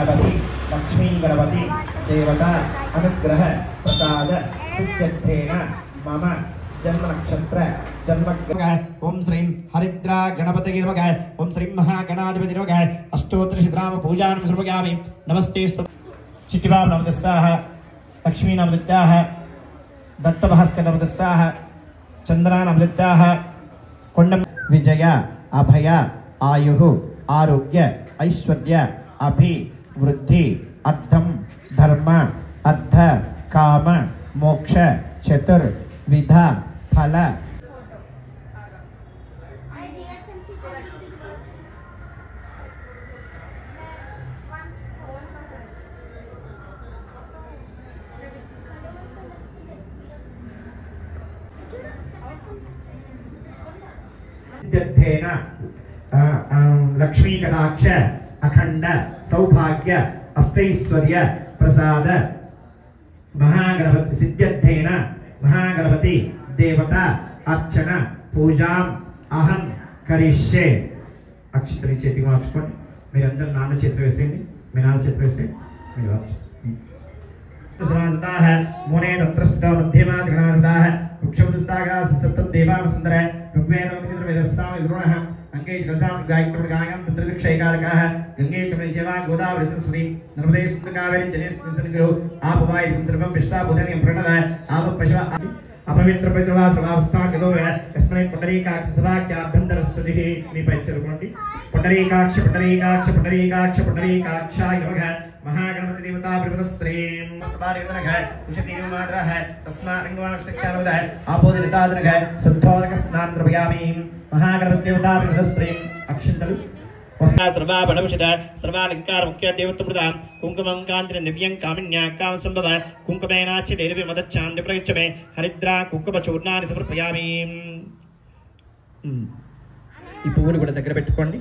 गणपति लक्ष्मी गणपति देवता अनुग्रह प्रसाद सिद्ध्यर्थेन मम जन्म नक्षत्र जन्म ओम श्रीं हरिद्रा गणपतये नमः ओम श्रीं महागणाधिपतये नमः अष्टोत्तर शतनाम पूजानं समर्पयामि नमस्ते चिटिवा नमस्ताः लक्ष्मी नमस्ताः दत्तभास्कर नमस्ताः चंद्रा नमस्ताः कोंडम विजय अभय आयुः आरोग्य ऐश्वर्य अभिवृद्धि अर्थम धर्म अर्थ काम मोक्ष चतुर्विध फल लक्ष्मी कटाक्ष अखंड सौभाग्य अष्टैश्वर्य प्रसाद महागणपति सिद्ध्यर्थेन महागणपति देवता अर्चना पूजा अहम करिष्ये अक्षतरी చేతికి మార్చుకోండి మీరందరూ నాన్న చేతులు వేసేయండి మీ నాన్న చేతులు వేసేయండి మీరు समानता है मोने तत्रस्थ मध्यमा गणानता है वृक्षवृसागा सत्त देवा वसुंधर है ऋग्वेद मंत्र वेदस्साम विद्रोणः अंगे कलशाम गायत्री गायम पुत्रदिक्षैकारकः गंगे च सेवा गोदावरी सरस्वती नर्मदे सुकावेरी जनेश संसर्गो आपवाय सर्वं विश्वाभूतानि प्रणतः आप पशव अपवित्र पितृवा सर्वावस्था गतो है अस्मै पुंडरीकाक्ष सभाख्याभ्यन्तरस्वतिः మీ పై చెరుకోండి पुंडरीकाक्ष पुंडरीकाक्ष पुंडरीकाक्ष पुंडरीकाक्षाय नमः महागणपति देवता प्रभुश्रीं सवारितनः उषतीव मात्रः तस्मात् रंगवान शिक्षानोदः आपोदितादनः शुद्धोदक स्नान द्रव्यामि महागणपति देवता प्रभुश्रीं अक्षन्तलु सर्वा बलवशिद सर्वालंकार मुख्य देवतमृदा कुंकुमं कांचन दिव्यं कामिन्या काम संभव कुंकुमेनाच्य देवी मदच्चान्द प्रयच्छमे हरिद्रा कुंकुम चूर्णानि समर्पयामि ఈ పువ్వుని కూడా దగ్గర పెట్టుకోండి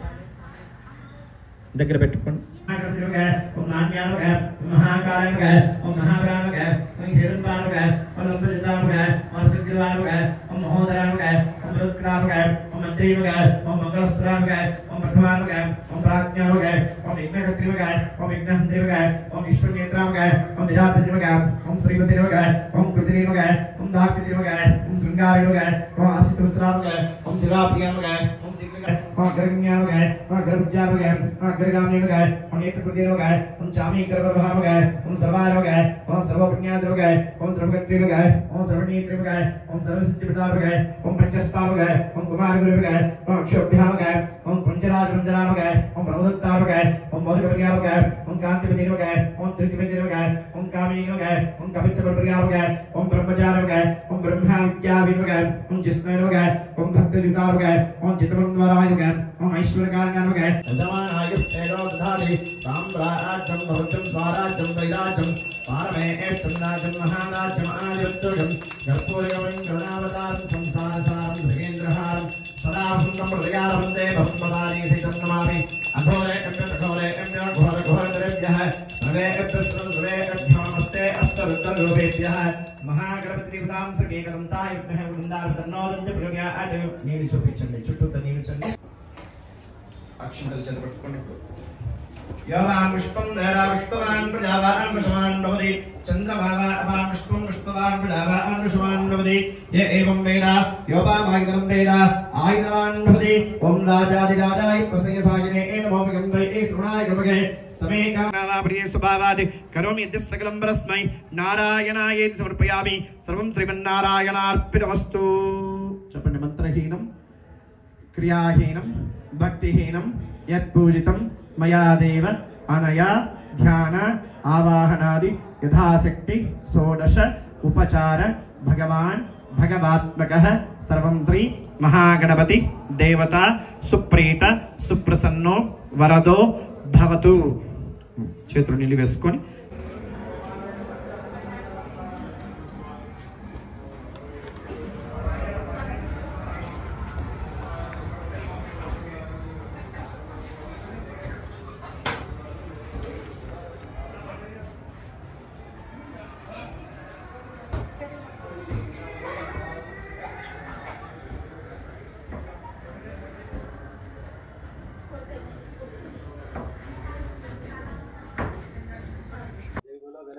ओम नान्यानुग ओम महाकालानुग ओम महाप्राणुग ओम हिरण्यवानुग ओम लंबजितानुग ओम सिद्धिवानुग ओम महोदरानुग ओम रुद्रानुग ओम मंत्रीनुग ओम मंगलस्त्रानुग ओम प्रथमानुग ओम प्राज्ञानुग ओम यज्ञकर्त्रीनुग ओम यज्ञहन्त्रीनुग ओम ईश्वरनेत्रानुग ओम विराजपतिनुग ओम श्रीमतीनुग ओम कृतिनुग ओम दाक्षिणीनुग ओम शृंगारिनुग ओम असितपुत्रानुग ओम शिवाप्रियानुग ओम सिग्गनुग ओम गर्गण्यानुग ओम गर्भजानुग ओम गर्गामिनुग ओम नेत्रकृतिनुग ओम चामी गर्भभानुग ओम सर्वानुग ओम सर्वपुण्यानुग ओम सर्वगत्रिनुग ओम सर्वनेत्रिनुग ओम सर्वसिद्धिप्रदानुग ओम पंचस्तानुग ओम कुमारगुरुनुग ओम अक्षोभ्यानुग ओम पंचराजमंजनानुग ओम प्रमोदत्तानुग ओम मौलिकप्रियानुग ओम कांतिपतिनुग ओम त्रितिपतिनुग ओम कामिनीनुग ओम कपितप्रप्रियानुग ओम ब्रह्मचारिनुग ओम ब्रह्मविद्याविनुग ओम जिष्णुनुग ओम भक्तयुतानुग ओम चित्तवन्द्वरायुग ओम ऐश्वर्यकार्यानुग दमानाय तेजोदधाति साम्राज्यं भवतं स्वाराज्यं वैराज्यं पारमेष्ठं राजं महाराज्यं आदित्यं कर्पूरगमं गणावतारं संसारसारं भृगेन्द्रहारं सदा सुन्दरं हृदयारवन्दे भवन्मदानि सिद्धं नमामि अघोरे घोरे घोरघोरतरेभ्यः सर्वे नमस्ते अष्टरुद्ररूपेभ्यः महागणपति देवतां सर्गेकदन्ताय विद्महे वृन्दावतन्नोदन्ते प्रचोदयात् నీళ్ళు చూపించండి చుట్టూతో నీళ్ళు చల్లి అక్షంతలు చదవట్టుకోండి यावान् पुष्पं धरापुष्पवान् प्रजावान् वृषवान् भवति चन्द्रभावान् पुष्पं पुष्पवान् प्रजावान् वृषवान् भवति ये एवं वेद योपामायितरं वेद आयितवान् भवति ॐ राजाधिराजाय प्रसयसायिने नमो विगम्भै श्रवणाय कृपगे समेकामाप्रिये स्वभावादि करोमि यद् सकलं परस्मै नारायणाय समर्पयामि सर्वं श्रीमन्नारायणार्पितमस्तु చెప్పండి మంత్రహీనం క్రియాహీనం భక్తిహీనం యత్పూజితం मया देव अनया ध्यान आवाहनादि यथाशक्ति षोडश उपचार भगवान् भगवात्मकः सर्वं श्री महागणपति देवता सुप्रीत सुप्रसन्नो वरदो भवतु చేతులు నీళ్ళు వేసుకొని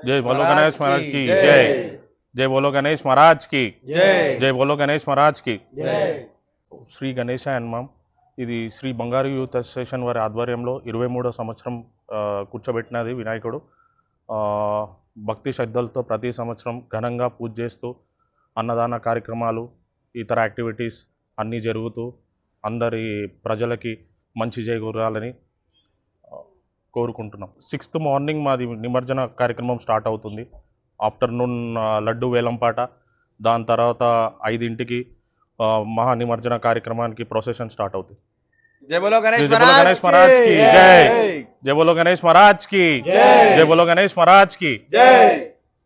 जय बोलो गणेश महाराज की जय। जय बोलो गणेश महाराज की जय। जय बोलो गणेश महाराज की जय। శ్రీ గణేశాయ నమః. ఇది శ్రీ బంగారు యూత్ అసోసియేషన్ వారి ఆధ్వర్యంలో 23వ సంవత్సరం కూర్చోబెట్టినది వినాయకుడు. భక్తి శ్రద్ధలతో ప్రతి సంవత్సరం ఘనంగా పూజ చేస్తూ అన్నదాన కార్యక్రమాలు ఇతర యాక్టివిటీస్ అన్నీ జరుగుతూ అందరి ప్రజలకి మంచి చేకూరాలని కోరుకుంటున్నాం. 6th మార్నింగ్ మాది నిమజ్జన కార్యక్రమం స్టార్ట్ అవుతుంది. ఆఫ్టర్నూన్ లడ్డు వేలంపాట, దాని తర్వాత 5ంటికి మహా నిమజ్జన కార్యక్రమానికి ప్రొసెషన్ స్టార్ట్ అవుతుంది. जय बोलो गणेश महाराज की जय। जय बोलो गणेश महाराज की जय। जय बोलो गणेश महाराज की जय।